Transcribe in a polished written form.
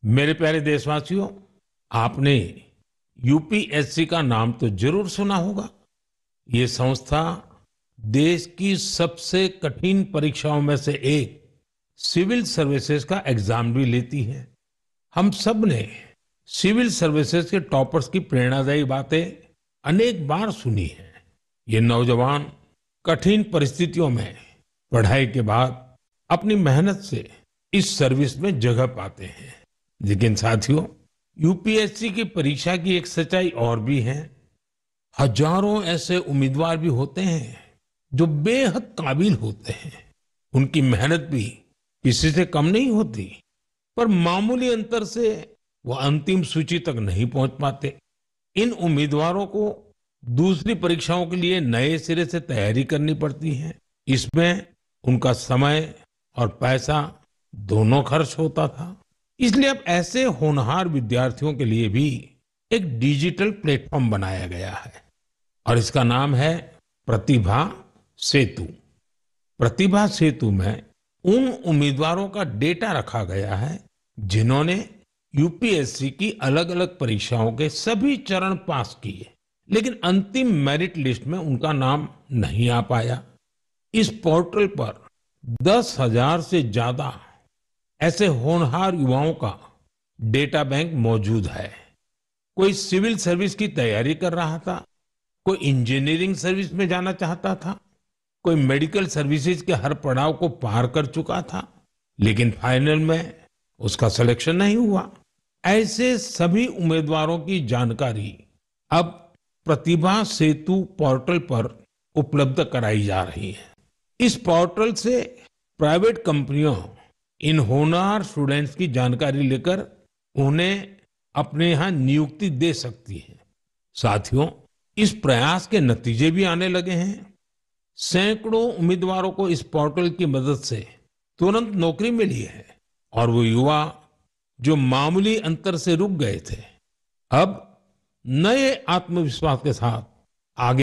मेरे प्यारे देशवासियों, आपने यूपीएससी का नाम तो जरूर सुना होगा। ये संस्था देश की सबसे कठिन परीक्षाओं में से एक सिविल सर्विसेज का एग्जाम भी लेती है। हम सब ने सिविल सर्विसेज के टॉपर्स की प्रेरणादायी बातें अनेक बार सुनी है। ये नौजवान कठिन परिस्थितियों में पढ़ाई के बाद अपनी मेहनत से इस सर्विस में जगह पाते हैं। लेकिन साथियों, यूपीएससी की परीक्षा की एक सच्चाई और भी है। हजारों ऐसे उम्मीदवार भी होते हैं जो बेहद काबिल होते हैं। उनकी मेहनत भी किसी से कम नहीं होती, पर मामूली अंतर से वो अंतिम सूची तक नहीं पहुंच पाते। इन उम्मीदवारों को दूसरी परीक्षाओं के लिए नए सिरे से तैयारी करनी पड़ती है। इसमें उनका समय और पैसा दोनों खर्च होता था। इसलिए अब ऐसे होनहार विद्यार्थियों के लिए भी एक डिजिटल प्लेटफॉर्म बनाया गया है और इसका नाम है प्रतिभा सेतु। प्रतिभा सेतु में उन उम्मीदवारों का डेटा रखा गया है जिन्होंने यूपीएससी की अलग अलग परीक्षाओं के सभी चरण पास किए, लेकिन अंतिम मेरिट लिस्ट में उनका नाम नहीं आ पाया। इस पोर्टल पर 10,000 से ज्यादा ऐसे होनहार युवाओं का डेटा बैंक मौजूद है। कोई सिविल सर्विस की तैयारी कर रहा था, कोई इंजीनियरिंग सर्विस में जाना चाहता था, कोई मेडिकल सर्विसेज के हर पड़ाव को पार कर चुका था, लेकिन फाइनल में उसका सिलेक्शन नहीं हुआ। ऐसे सभी उम्मीदवारों की जानकारी अब प्रतिभा सेतु पोर्टल पर उपलब्ध कराई जा रही है। इस पोर्टल से प्राइवेट कंपनियों इन होनहार स्टूडेंट्स की जानकारी लेकर उन्हें अपने यहाँ नियुक्ति दे सकती है। साथियों, इस प्रयास के नतीजे भी आने लगे हैं। सैकड़ों उम्मीदवारों को इस पोर्टल की मदद से तुरंत नौकरी मिली है और वो युवा जो मामूली अंतर से रुक गए थे, अब नए आत्मविश्वास के साथ